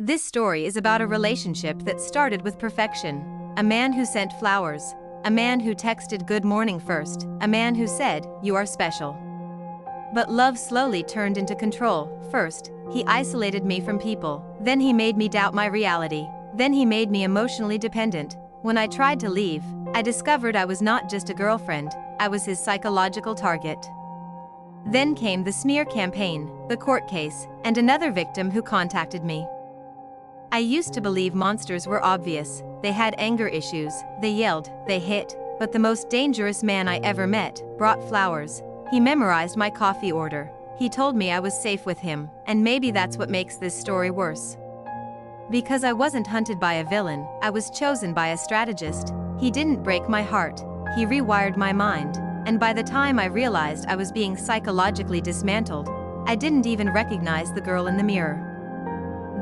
This story is about a relationship that started with perfection. A man who sent flowers. A man who texted good morning first. A man who said, "You are special." But love slowly turned into control. First, he isolated me from people. Then he made me doubt my reality. Then he made me emotionally dependent. When I tried to leave, I discovered I was not just a girlfriend, I was his psychological target. Then came the smear campaign, the court case, and another victim who contacted me. I used to believe monsters were obvious. They had anger issues, they yelled, they hit. But the most dangerous man I ever met brought flowers. He memorized my coffee order. He told me I was safe with him, and maybe that's what makes this story worse. Because I wasn't hunted by a villain, I was chosen by a strategist. He didn't break my heart, he rewired my mind. And by the time I realized I was being psychologically dismantled, I didn't even recognize the girl in the mirror.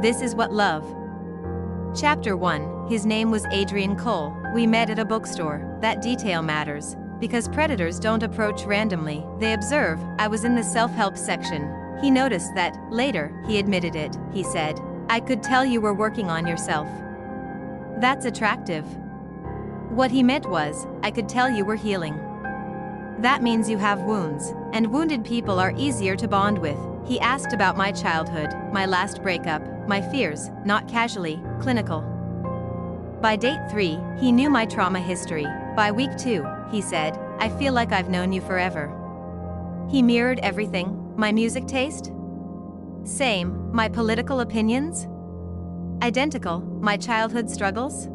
This is what love. Chapter 1. His name was Adrian Cole. We met at a bookstore. That detail matters. Because predators don't approach randomly, they observe. I was in the self-help section. He noticed that. Later, he admitted it. He said, "I could tell you were working on yourself." That's attractive. What he meant was, I could tell you were healing. That means you have wounds, and wounded people are easier to bond with. He asked about my childhood, my last breakup, my fears, not casually, clinical. By date 3, he knew my trauma history. By week 2, he said, "I feel like I've known you forever." He mirrored everything. My music taste? Same. My political opinions? Identical. My childhood struggles?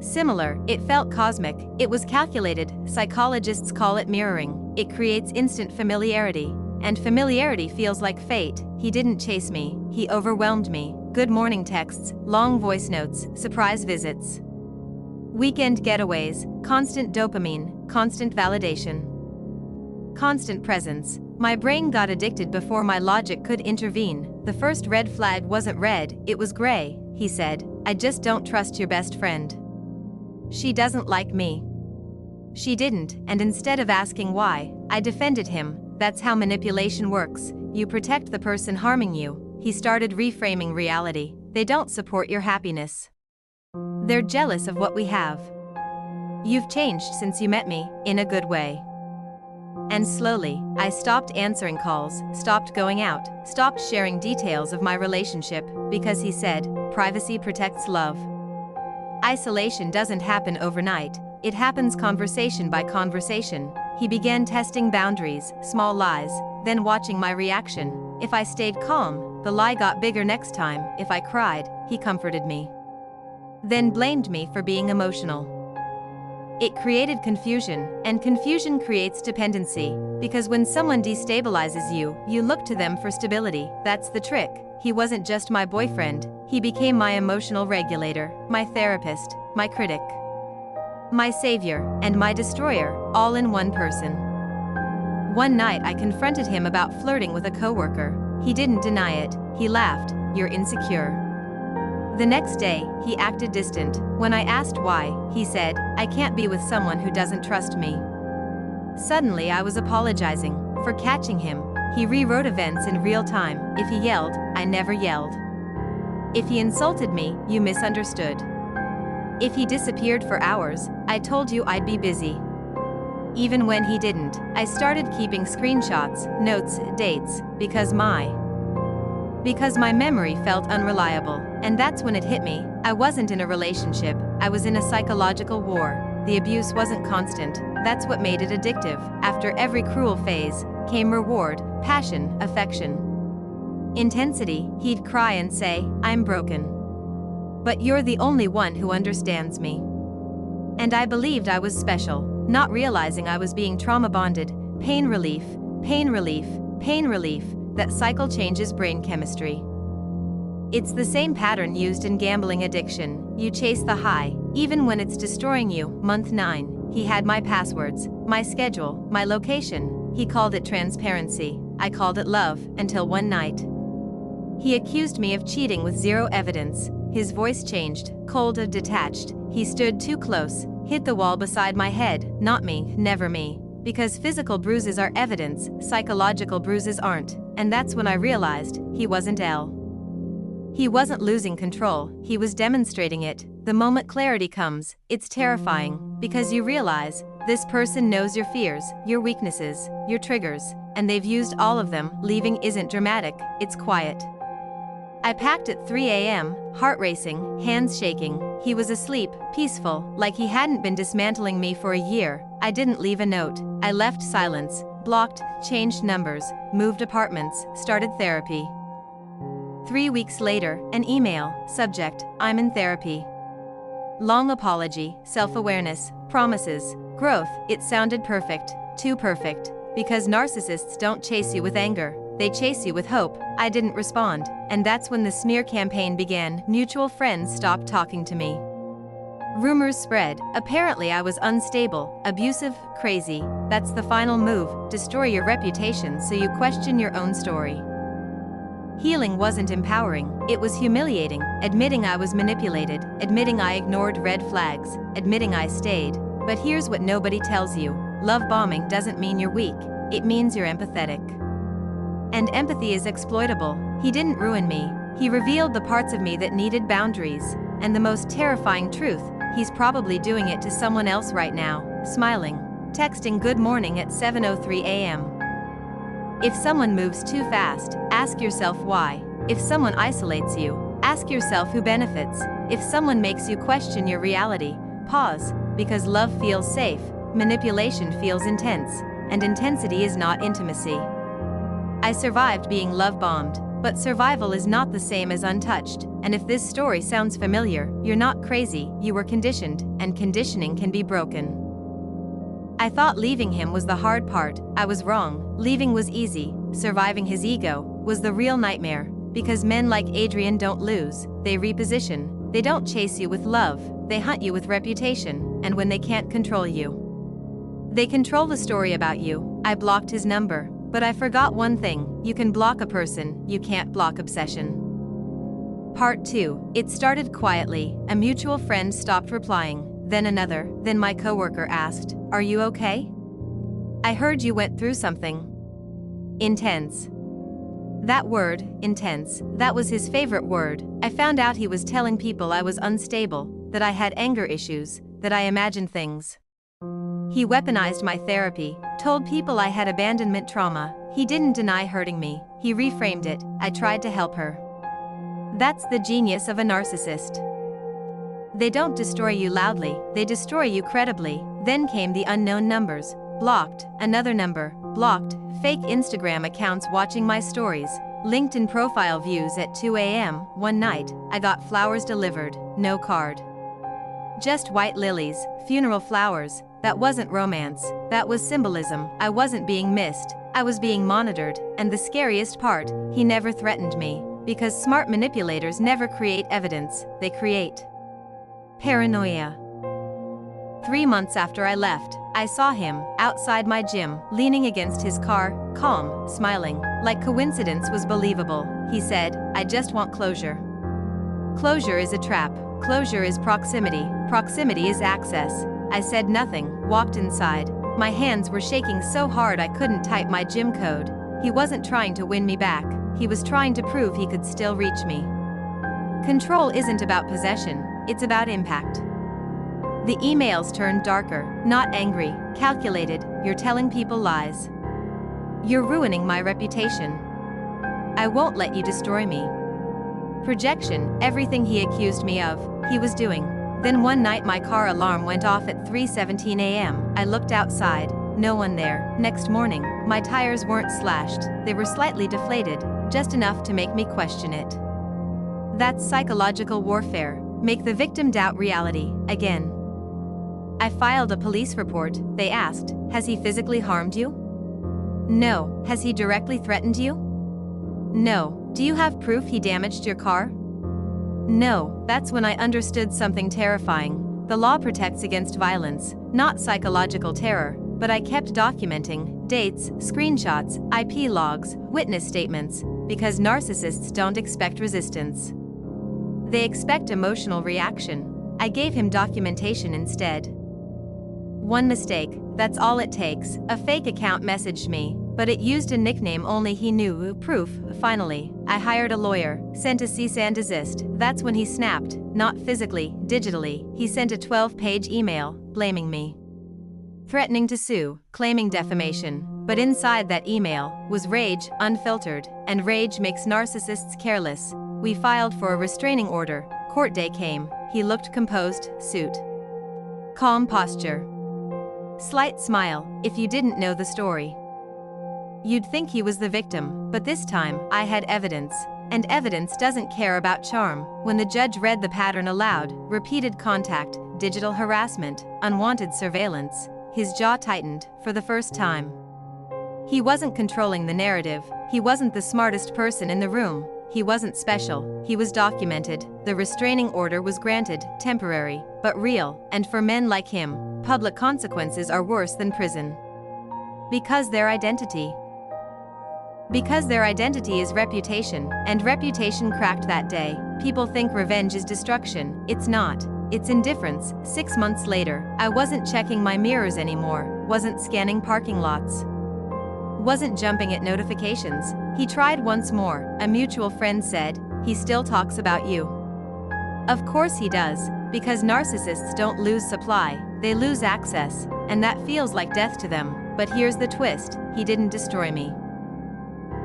Similar. It felt cosmic. It was calculated. Psychologists call it mirroring. It creates instant familiarity. And familiarity feels like fate. He didn't chase me, he overwhelmed me. Good morning texts, long voice notes, surprise visits. Weekend getaways, constant dopamine, constant validation. Constant presence. My brain got addicted before my logic could intervene. The first red flag wasn't red, it was gray. He said, "I just don't trust your best friend. She doesn't like me." She didn't, and instead of asking why, I defended him. That's how manipulation works. You protect the person harming you. He started reframing reality. They don't support your happiness. They're jealous of what we have. You've changed since you met me, in a good way. And slowly, I stopped answering calls, stopped going out, stopped sharing details of my relationship, because he said, privacy protects love. Isolation doesn't happen overnight, it happens conversation by conversation. He began testing boundaries, small lies, then watching my reaction. If I stayed calm, the lie got bigger next time. If I cried, he comforted me. Then blamed me for being emotional. It created confusion, and confusion creates dependency. Because when someone destabilizes you, you look to them for stability. That's the trick. He wasn't just my boyfriend, he became my emotional regulator, my therapist, my critic, my savior, and my destroyer, all in one person. One night I confronted him about flirting with a coworker. He didn't deny it, he laughed, "You're insecure." The next day, he acted distant. When I asked why, he said, "I can't be with someone who doesn't trust me." Suddenly I was apologizing for catching him. He rewrote events in real time. If he yelled, I never yelled. If he insulted me, you misunderstood. If he disappeared for hours, I told you I'd be busy. Even when he didn't, I started keeping screenshots, notes, dates, because my memory felt unreliable. And that's when it hit me. I wasn't in a relationship, I was in a psychological war. The abuse wasn't constant, that's what made it addictive. After every cruel phase, came reward, passion, affection. Intensity. He'd cry and say, "I'm broken. But you're the only one who understands me." And I believed I was special, not realizing I was being trauma bonded. Pain relief, pain relief, pain relief. That cycle changes brain chemistry. It's the same pattern used in gambling addiction. You chase the high, even when it's destroying you. Month 9, he had my passwords, my schedule, my location. He called it transparency, I called it love, until one night. He accused me of cheating with zero evidence. His voice changed, cold and detached. He stood too close, hit the wall beside my head. Not me, never me. Because physical bruises are evidence, psychological bruises aren't. And that's when I realized, he wasn't L. He wasn't losing control, he was demonstrating it. The moment clarity comes, it's terrifying, because you realize, this person knows your fears, your weaknesses, your triggers, and they've used all of them. Leaving isn't dramatic, it's quiet. I packed at 3 a.m., heart racing, hands shaking. He was asleep, peaceful, like he hadn't been dismantling me for a year. I didn't leave a note. I left silence, blocked, changed numbers, moved apartments, started therapy. 3 weeks later, an email, subject, I'm in therapy. Long apology, self-awareness, promises, growth. It sounded perfect, too perfect. Because narcissists don't chase you with anger, they chase you with hope. I didn't respond, and that's when the smear campaign began. Mutual friends stopped talking to me. Rumors spread. Apparently I was unstable, abusive, crazy. That's the final move, destroy your reputation so you question your own story. Healing wasn't empowering, it was humiliating. Admitting I was manipulated, admitting I ignored red flags, admitting I stayed. But here's what nobody tells you. Love bombing doesn't mean you're weak, it means you're empathetic. And empathy is exploitable. He didn't ruin me, he revealed the parts of me that needed boundaries. And the most terrifying truth, he's probably doing it to someone else right now, smiling, texting good morning at 7:03 a.m. If someone moves too fast, ask yourself why. If someone isolates you, ask yourself who benefits. If someone makes you question your reality, pause, because love feels safe, manipulation feels intense, and intensity is not intimacy. I survived being love-bombed, but survival is not the same as untouched, and if this story sounds familiar, you're not crazy, you were conditioned, and conditioning can be broken. I thought leaving him was the hard part. I was wrong. Leaving was easy. Surviving his ego was the real nightmare, because men like Adrian don't lose, they reposition. They don't chase you with love, they hunt you with reputation, and when they can't control you, they control the story about you. I blocked his number, but I forgot one thing, you can block a person, you can't block obsession. Part 2. It started quietly. A mutual friend stopped replying, then another, then my coworker asked, "Are you okay? I heard you went through something." Intense. That word, intense, that was his favorite word. I found out he was telling people I was unstable, that I had anger issues, that I imagined things. He weaponized my therapy, told people I had abandonment trauma. He didn't deny hurting me, he reframed it. I tried to help her. That's the genius of a narcissist. They don't destroy you loudly, they destroy you credibly. Then came the unknown numbers. Blocked, another number, blocked, fake Instagram accounts watching my stories, LinkedIn profile views at 2 a.m. One night, I got flowers delivered, no card. Just white lilies, funeral flowers. That wasn't romance, that was symbolism. I wasn't being missed, I was being monitored, and the scariest part, he never threatened me, because smart manipulators never create evidence, they create paranoia. 3 months after I left, I saw him, outside my gym, leaning against his car, calm, smiling, like coincidence was believable. He said, "I just want closure." Closure is a trap, closure is proximity, proximity is access. I said nothing, walked inside. My hands were shaking so hard I couldn't type my gym code. He wasn't trying to win me back, he was trying to prove he could still reach me. Control isn't about possession, it's about impact. The emails turned darker, not angry, calculated. You're telling people lies. You're ruining my reputation. I won't let you destroy me. Projection, everything he accused me of, he was doing. Then one night my car alarm went off at 3:17 a.m. I looked outside, no one there. Next morning, my tires weren't slashed, they were slightly deflated, just enough to make me question it. That's psychological warfare, make the victim doubt reality, again. I filed a police report. They asked, "Has he physically harmed you?" "No." "Has he directly threatened you?" "No." "Do you have proof he damaged your car?" "No." That's when I understood something terrifying. The law protects against violence, not psychological terror, but I kept documenting dates, screenshots, IP logs, witness statements, because narcissists don't expect resistance. They expect emotional reaction. I gave him documentation instead. One mistake, that's all it takes. A fake account messaged me, but it used a nickname only he knew. Proof. Finally, I hired a lawyer, sent a cease and desist. That's when he snapped, not physically, digitally. He sent a 12-page email, blaming me, threatening to sue, claiming defamation. But inside that email was rage, unfiltered, and rage makes narcissists careless. We filed for a restraining order. Court day came. He looked composed, suit, calm posture, slight smile. If you didn't know the story, you'd think he was the victim, but this time, I had evidence. And evidence doesn't care about charm. When the judge read the pattern aloud, repeated contact, digital harassment, unwanted surveillance, his jaw tightened, for the first time. He wasn't controlling the narrative, he wasn't the smartest person in the room, he wasn't special, he was documented. The restraining order was granted, temporary, but real, and for men like him, public consequences are worse than prison. Because their identity is reputation, and reputation cracked that day. People think revenge is destruction. It's not. It's indifference. 6 months later, I wasn't checking my mirrors anymore, wasn't scanning parking lots, wasn't jumping at notifications. He tried once more. A mutual friend said, "He still talks about you." Of course he does, because narcissists don't lose supply, they lose access, and that feels like death to them. But here's the twist, he didn't destroy me.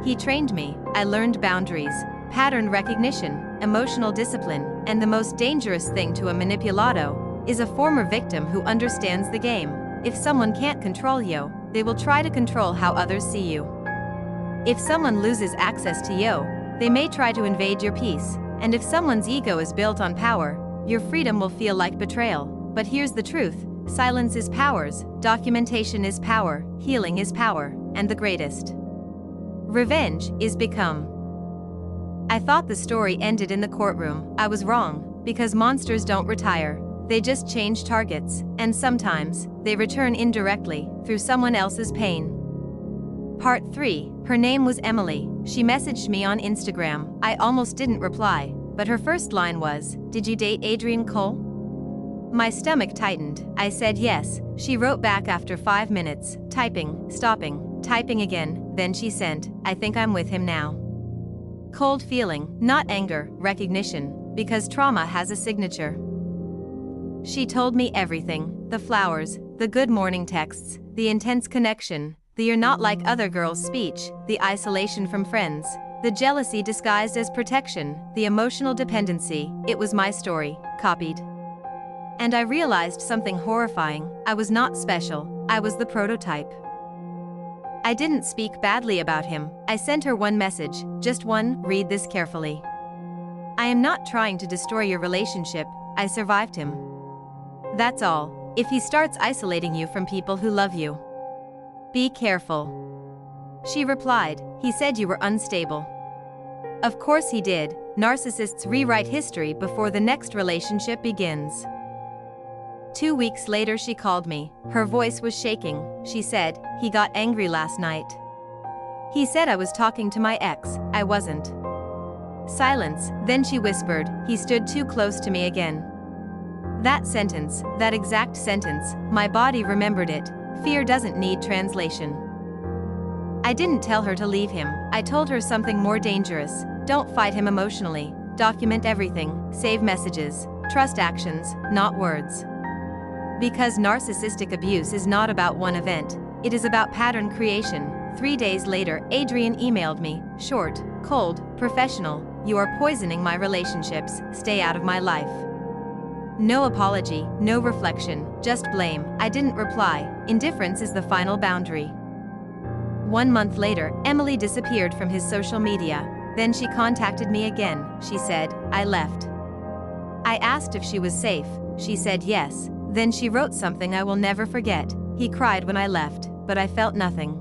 He trained me. I learned boundaries, pattern recognition, emotional discipline, and the most dangerous thing to a manipulato is a former victim who understands the game. If someone can't control you, they will try to control how others see you. If someone loses access to you, they may try to invade your peace, and if someone's ego is built on power, your freedom will feel like betrayal. But here's the truth, silence is powers, documentation is power, healing is power, and the greatest revenge is become. I thought the story ended in the courtroom. I was wrong, because monsters don't retire, they just change targets, and sometimes, they return indirectly, through someone else's pain. Part 3, her name was Emily. She messaged me on Instagram. I almost didn't reply, but her first line was, "Did you date Adrian Cole?" My stomach tightened. I said yes. She wrote back after 5 minutes, typing, stopping, typing again, then she sent, "I think I'm with him now." Cold feeling, not anger, recognition, because trauma has a signature. She told me everything, the flowers, the good morning texts, the intense connection, the "you're not like other girls" speech, the isolation from friends, the jealousy disguised as protection, the emotional dependency. It was my story, copied. And I realized something horrifying. I was not special, I was the prototype. I didn't speak badly about him. I sent her one message, just one, read this carefully. "I am not trying to destroy your relationship, I survived him. That's all. If he starts isolating you from people who love you, be careful." She replied, "He said you were unstable." Of course he did. Narcissists rewrite history before the next relationship begins. 2 weeks later she called me. Her voice was shaking. She said, "He got angry last night. He said I was talking to my ex, I wasn't." Silence, then she whispered, "He stood too close to me again." That sentence, that exact sentence, my body remembered it. Fear doesn't need translation. I didn't tell her to leave him, I told her something more dangerous. Don't fight him emotionally, document everything, save messages, trust actions, not words. Because narcissistic abuse is not about one event, it is about pattern creation. 3 days later, Adrian emailed me, short, cold, professional, "You are poisoning my relationships, stay out of my life." No apology, no reflection, just blame. I didn't reply. Indifference is the final boundary. 1 month later, Emily disappeared from his social media. Then she contacted me again. She said, "I left." I asked if she was safe. She said yes. Then she wrote something I will never forget. "He cried when I left, but I felt nothing."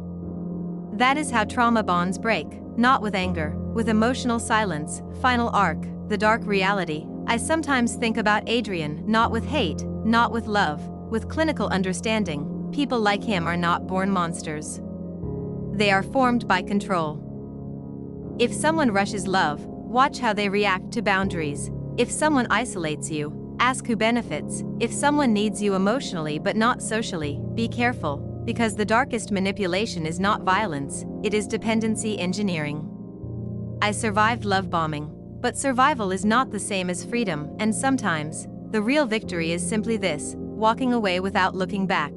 That is how trauma bonds break, not with anger, with emotional silence. Final arc, the dark reality. I sometimes think about Adrian, not with hate, not with love, with clinical understanding. People like him are not born monsters. They are formed by control. If someone rushes love, watch how they react to boundaries. If someone isolates you, ask who benefits. If someone needs you emotionally but not socially, be careful, Because the darkest manipulation is not violence, it is dependency engineering. I survived love bombing, but survival is not the same as freedom, and sometimes, the real victory is simply this: walking away without looking back.